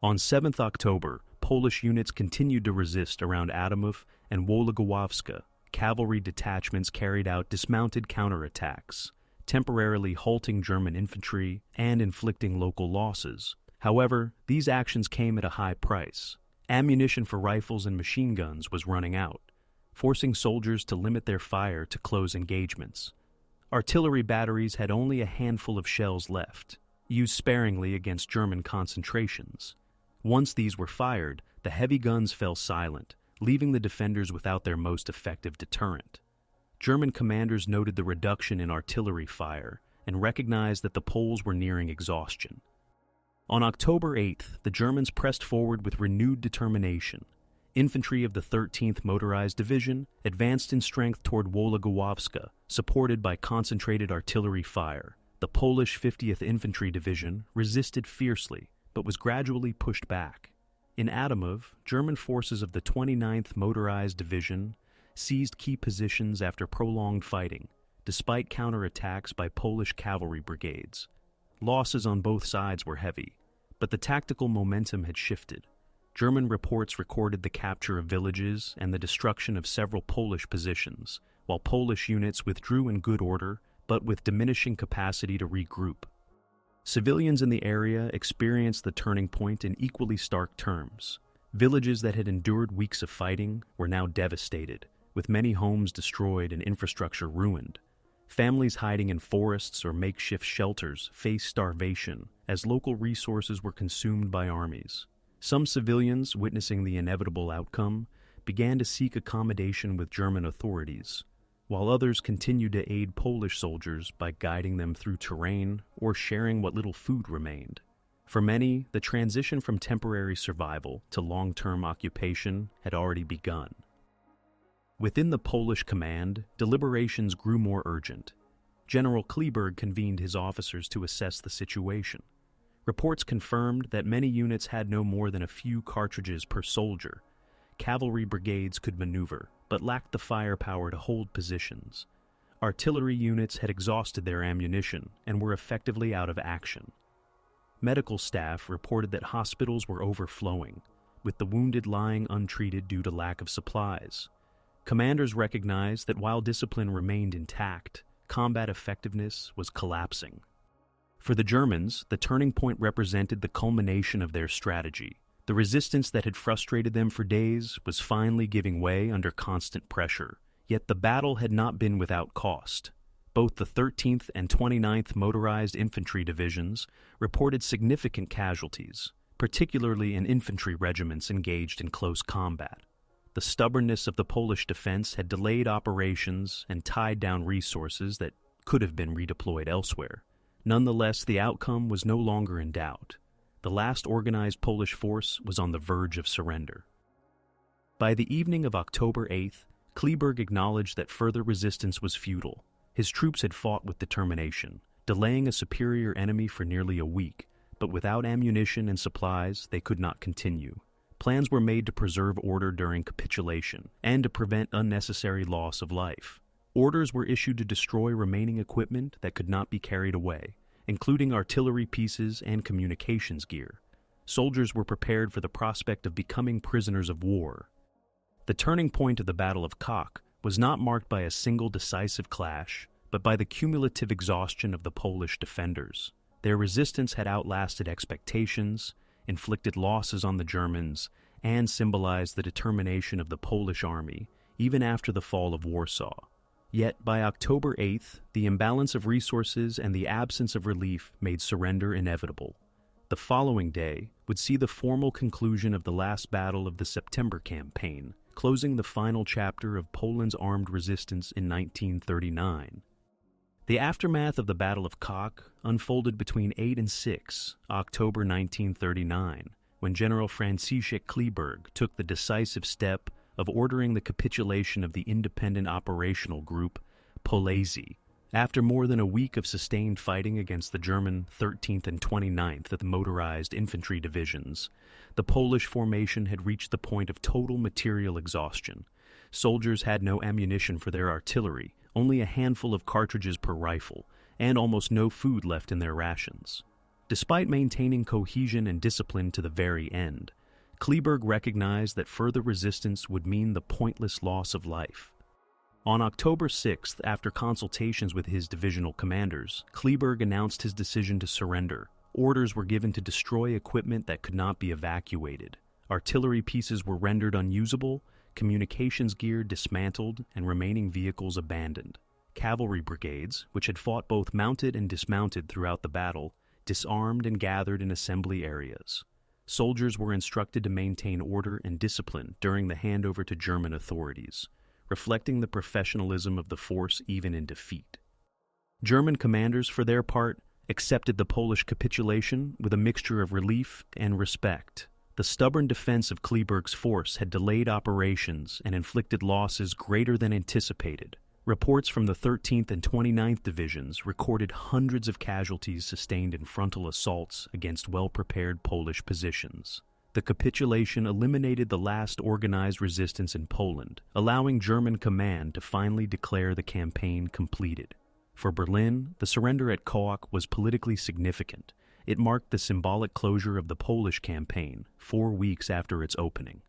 On 7th October, Polish units continued to resist around Adamów and Wologłowska. Cavalry detachments carried out dismounted counterattacks, temporarily halting German infantry and inflicting local losses. However, these actions came at a high price. Ammunition for rifles and machine guns was running out, forcing soldiers to limit their fire to close engagements. Artillery batteries had only a handful of shells left, used sparingly against German concentrations. Once these were fired, the heavy guns fell silent, leaving the defenders without their most effective deterrent. German commanders noted the reduction in artillery fire and recognized that the Poles were nearing exhaustion. On October 8th, the Germans pressed forward with renewed determination. Infantry of the 13th Motorized Division advanced in strength toward Wologowska, supported by concentrated artillery fire. The Polish 50th Infantry Division resisted fiercely, but was gradually pushed back. In Adamów, German forces of the 29th Motorized Division seized key positions after prolonged fighting, despite counterattacks by Polish cavalry brigades. Losses on both sides were heavy, but the tactical momentum had shifted. German reports recorded the capture of villages and the destruction of several Polish positions, while Polish units withdrew in good order, but with diminishing capacity to regroup. Civilians in the area experienced the turning point in equally stark terms. Villages that had endured weeks of fighting were now devastated, with many homes destroyed and infrastructure ruined. Families hiding in forests or makeshift shelters faced starvation as local resources were consumed by armies. Some civilians, witnessing the inevitable outcome, began to seek accommodation with German authorities, while others continued to aid Polish soldiers by guiding them through terrain or sharing what little food remained. For many, the transition from temporary survival to long-term occupation had already begun. Within the Polish command, deliberations grew more urgent. General Kleberg convened his officers to assess the situation. Reports confirmed that many units had no more than a few cartridges per soldier. Cavalry brigades could maneuver, but lacked the firepower to hold positions. Artillery units had exhausted their ammunition and were effectively out of action. Medical staff reported that hospitals were overflowing, with the wounded lying untreated due to lack of supplies. Commanders recognized that while discipline remained intact, combat effectiveness was collapsing. For the Germans, the turning point represented the culmination of their strategy. The resistance that had frustrated them for days was finally giving way under constant pressure. Yet the battle had not been without cost. Both the 13th and 29th Motorized Infantry Divisions reported significant casualties, particularly in infantry regiments engaged in close combat. The stubbornness of the Polish defense had delayed operations and tied down resources that could have been redeployed elsewhere. Nonetheless, the outcome was no longer in doubt. The last organized Polish force was on the verge of surrender. By the evening of October 8th, Kleberg acknowledged that further resistance was futile. His troops had fought with determination, delaying a superior enemy for nearly a week, but without ammunition and supplies, they could not continue. Plans were made to preserve order during capitulation and to prevent unnecessary loss of life. Orders were issued to destroy remaining equipment that could not be carried away, including artillery pieces and communications gear. Soldiers were prepared for the prospect of becoming prisoners of war. The turning point of the Battle of Kock was not marked by a single decisive clash, but by the cumulative exhaustion of the Polish defenders. Their resistance had outlasted expectations, inflicted losses on the Germans, and symbolized the determination of the Polish army, even after the fall of Warsaw. Yet, by October 8th, the imbalance of resources and the absence of relief made surrender inevitable. The following day would see the formal conclusion of the last battle of the September campaign, closing the final chapter of Poland's armed resistance in 1939. The aftermath of the Battle of Kock unfolded between 8 and 6 October 1939, when General Franciszek Kleberg took the decisive step of ordering the capitulation of the independent operational group Polacy. After more than a week of sustained fighting against the German 13th and 29th of the Motorized Infantry Divisions, the Polish formation had reached the point of total material exhaustion. Soldiers had no ammunition for their artillery, only a handful of cartridges per rifle, and almost no food left in their rations. Despite maintaining cohesion and discipline to the very end, Kleberg recognized that further resistance would mean the pointless loss of life. On October 6th, after consultations with his divisional commanders, Kleberg announced his decision to surrender. Orders were given to destroy equipment that could not be evacuated. Artillery pieces were rendered unusable, communications gear dismantled, and remaining vehicles abandoned. Cavalry brigades, which had fought both mounted and dismounted throughout the battle, disarmed and gathered in assembly areas. soldiers were instructed to maintain order and discipline during the handover to German authorities, reflecting the professionalism of the force even in defeat. German commanders, for their part, accepted the Polish capitulation with a mixture of relief and respect. The stubborn defense of Kleeberg's force had delayed operations and inflicted losses greater than anticipated. Reports from the 13th and 29th Divisions recorded hundreds of casualties sustained in frontal assaults against well-prepared Polish positions. The capitulation eliminated the last organized resistance in Poland, allowing German command to finally declare the campaign completed. For Berlin, the surrender at Kock was politically significant. It marked the symbolic closure of the Polish campaign 4 weeks after its opening.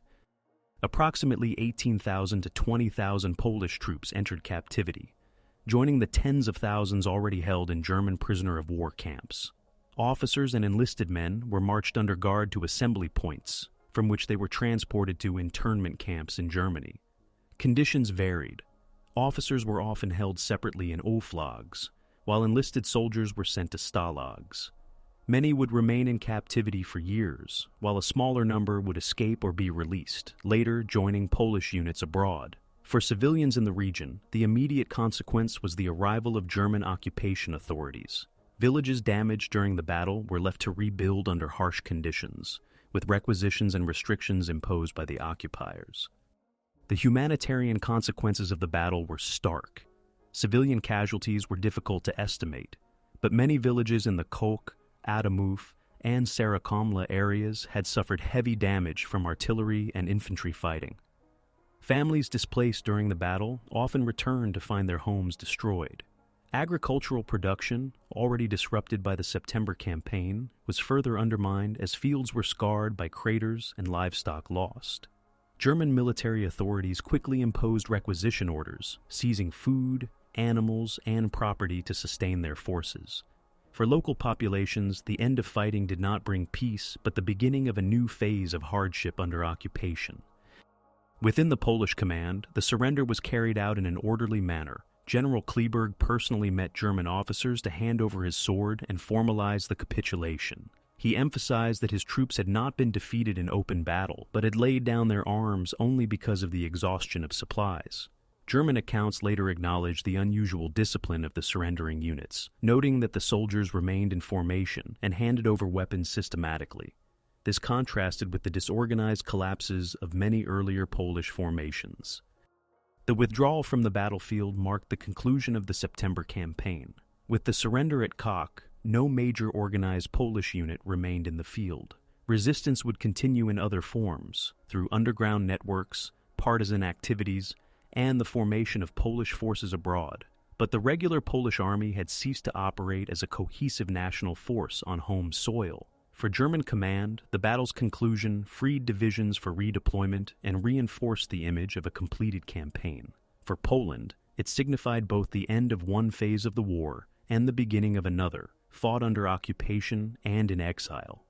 Approximately 18,000 to 20,000 Polish troops entered captivity, joining the tens of thousands already held in German prisoner-of-war camps. Officers and enlisted men were marched under guard to assembly points, from which they were transported to internment camps in Germany. Conditions varied. Officers were often held separately in Oflags, while enlisted soldiers were sent to Stalags. Many would remain in captivity for years, while a smaller number would escape or be released, later joining Polish units abroad. For civilians in the region, the immediate consequence was the arrival of German occupation authorities. Villages damaged during the battle were left to rebuild under harsh conditions, with requisitions and restrictions imposed by the occupiers. The humanitarian consequences of the battle were stark. Civilian casualties were difficult to estimate, but many villages in the Kock, Adamów, and Sarakomla areas had suffered heavy damage from artillery and infantry fighting. Families displaced during the battle often returned to find their homes destroyed. Agricultural production, already disrupted by the September campaign, was further undermined as fields were scarred by craters and livestock lost. German military authorities quickly imposed requisition orders, seizing food, animals, and property to sustain their forces. For local populations, the end of fighting did not bring peace, but the beginning of a new phase of hardship under occupation. Within the Polish command, the surrender was carried out in an orderly manner. General Kleeberg personally met German officers to hand over his sword and formalize the capitulation. He emphasized that his troops had not been defeated in open battle, but had laid down their arms only because of the exhaustion of supplies. German accounts later acknowledged the unusual discipline of the surrendering units, noting that the soldiers remained in formation and handed over weapons systematically. This contrasted with the disorganized collapses of many earlier Polish formations. The withdrawal from the battlefield marked the conclusion of the September campaign. With the surrender at Kock, no major organized Polish unit remained in the field. Resistance would continue in other forms, through underground networks, partisan activities, and the formation of Polish forces abroad. But the regular Polish army had ceased to operate as a cohesive national force on home soil. For German command, the battle's conclusion freed divisions for redeployment and reinforced the image of a completed campaign. For Poland, it signified both the end of one phase of the war and the beginning of another, fought under occupation and in exile.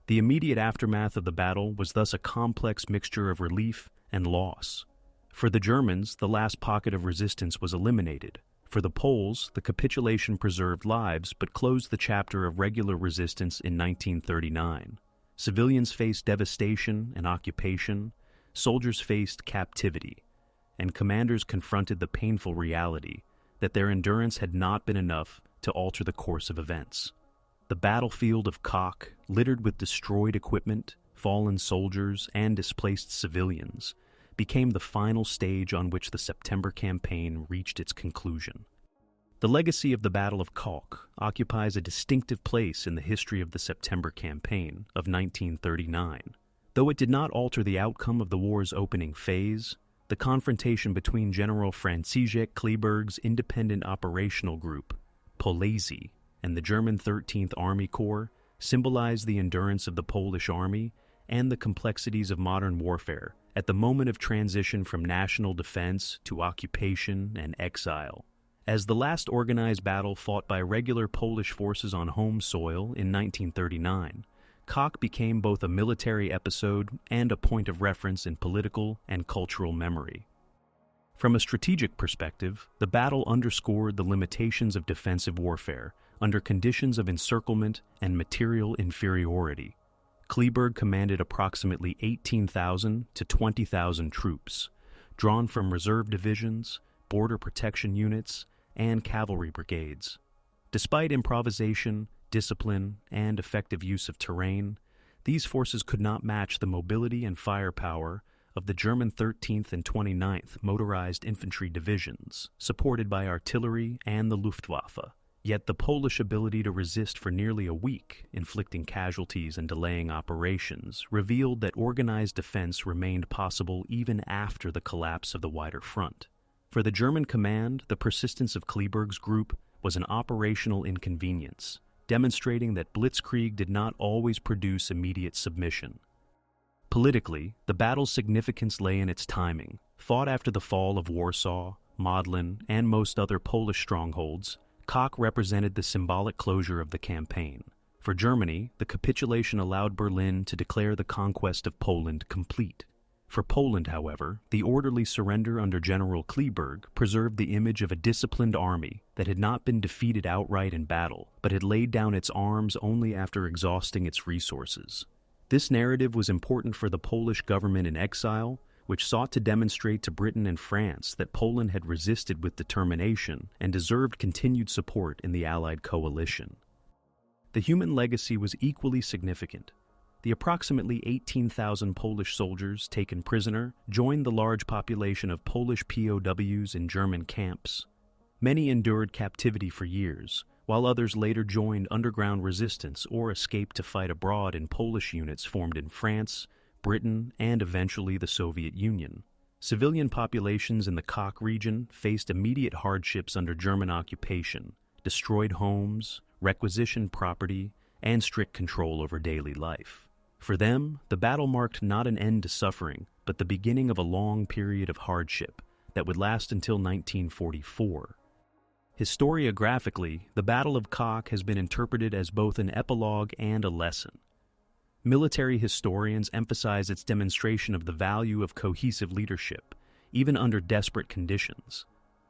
The immediate aftermath of the battle was thus a complex mixture of relief and loss. For the Germans, the last pocket of resistance was eliminated. For the Poles, the capitulation preserved lives but closed the chapter of regular resistance in 1939. Civilians faced devastation and occupation, soldiers faced captivity, and commanders confronted the painful reality that their endurance had not been enough to alter the course of events. The battlefield of Kock, littered with destroyed equipment, fallen soldiers, and displaced civilians, became the final stage on which the September campaign reached its conclusion. The legacy of the Battle of Kock occupies a distinctive place in the history of the September campaign of 1939. Though it did not alter the outcome of the war's opening phase, the confrontation between General Franciszek Kleeberg's independent operational group, Polesi, and the German 13th Army Corps symbolized the endurance of the Polish army and the complexities of modern warfare at the moment of transition from national defense to occupation and exile. As the last organized battle fought by regular Polish forces on home soil in 1939, Kock became both a military episode and a point of reference in political and cultural memory. From a strategic perspective, the battle underscored the limitations of defensive warfare under conditions of encirclement and material inferiority. Kleberg commanded approximately 18,000 to 20,000 troops, drawn from reserve divisions, border protection units, and cavalry brigades. Despite improvisation, discipline, and effective use of terrain, these forces could not match the mobility and firepower of the German 13th and 29th Motorized Infantry Divisions, supported by artillery and the Luftwaffe. Yet the Polish ability to resist for nearly a week, inflicting casualties and delaying operations, revealed that organized defense remained possible even after the collapse of the wider front. For the German command, the persistence of Kleberg's group was an operational inconvenience, demonstrating that blitzkrieg did not always produce immediate submission. Politically, the battle's significance lay in its timing. Fought after the fall of Warsaw, Modlin, and most other Polish strongholds, Kock represented the symbolic closure of the campaign. For Germany, the capitulation allowed Berlin to declare the conquest of Poland complete. For Poland, however, the orderly surrender under General Kleberg preserved the image of a disciplined army that had not been defeated outright in battle, but had laid down its arms only after exhausting its resources. This narrative was important for the Polish government in exile, which sought to demonstrate to Britain and France that Poland had resisted with determination and deserved continued support in the Allied coalition. The human legacy was equally significant. The approximately 18,000 Polish soldiers taken prisoner joined the large population of Polish POWs in German camps. Many endured captivity for years, while others later joined underground resistance or escaped to fight abroad in Polish units formed in France, Britain, and eventually the Soviet Union. Civilian populations in the Kock region faced immediate hardships under German occupation, destroyed homes, requisitioned property, and strict control over daily life. For them, the battle marked not an end to suffering, but the beginning of a long period of hardship that would last until 1944. Historiographically, the Battle of Kock has been interpreted as both an epilogue and a lesson. Military historians emphasize its demonstration of the value of cohesive leadership, even under desperate conditions.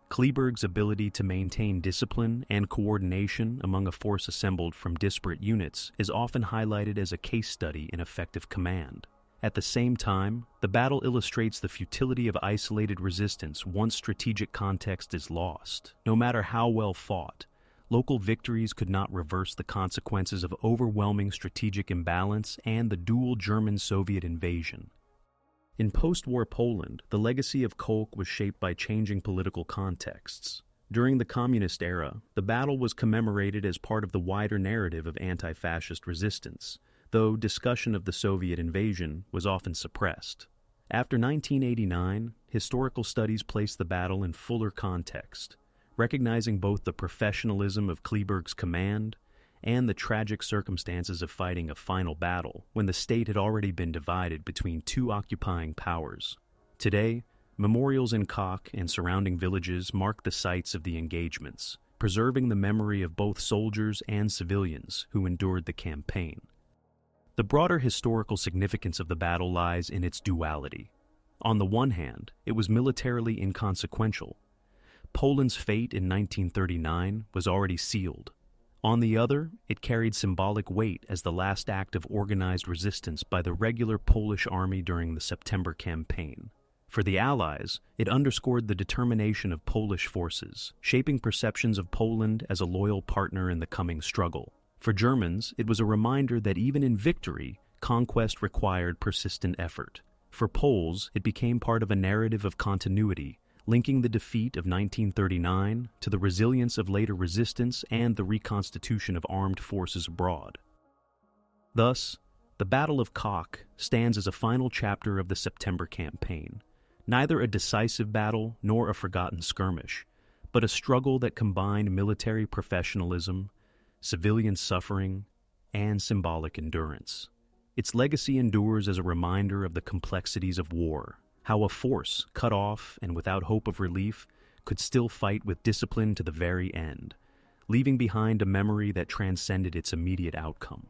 Kleberg's ability to maintain discipline and coordination among a force assembled from disparate units is often highlighted as a case study in effective command. At the same time, the battle illustrates the futility of isolated resistance once strategic context is lost. No matter how well fought, local victories could not reverse the consequences of overwhelming strategic imbalance and the dual German-Soviet invasion. In post-war Poland, the legacy of Kock was shaped by changing political contexts. During the communist era, the battle was commemorated as part of the wider narrative of anti-fascist resistance, though discussion of the Soviet invasion was often suppressed. After 1989, historical studies placed the battle in fuller context, recognizing both the professionalism of Kleberg's command and the tragic circumstances of fighting a final battle when the state had already been divided between two occupying powers. Today, memorials in Kock and surrounding villages mark the sites of the engagements, preserving the memory of both soldiers and civilians who endured the campaign. The broader historical significance of the battle lies in its duality. On the one hand, it was militarily inconsequential. Poland's fate in 1939 was already sealed. On the other, it carried symbolic weight as the last act of organized resistance by the regular Polish army during the September campaign. For the Allies, it underscored the determination of Polish forces, shaping perceptions of Poland as a loyal partner in the coming struggle. For Germans, it was a reminder that even in victory, conquest required persistent effort. For Poles, it became part of a narrative of continuity, linking the defeat of 1939 to the resilience of later resistance and the reconstitution of armed forces abroad. Thus, the Battle of Kock stands as a final chapter of the September campaign, neither a decisive battle nor a forgotten skirmish, but a struggle that combined military professionalism, civilian suffering, and symbolic endurance. Its legacy endures as a reminder of the complexities of war, how a force cut off and without hope of relief could still fight with discipline to the very end, leaving behind a memory that transcended its immediate outcome.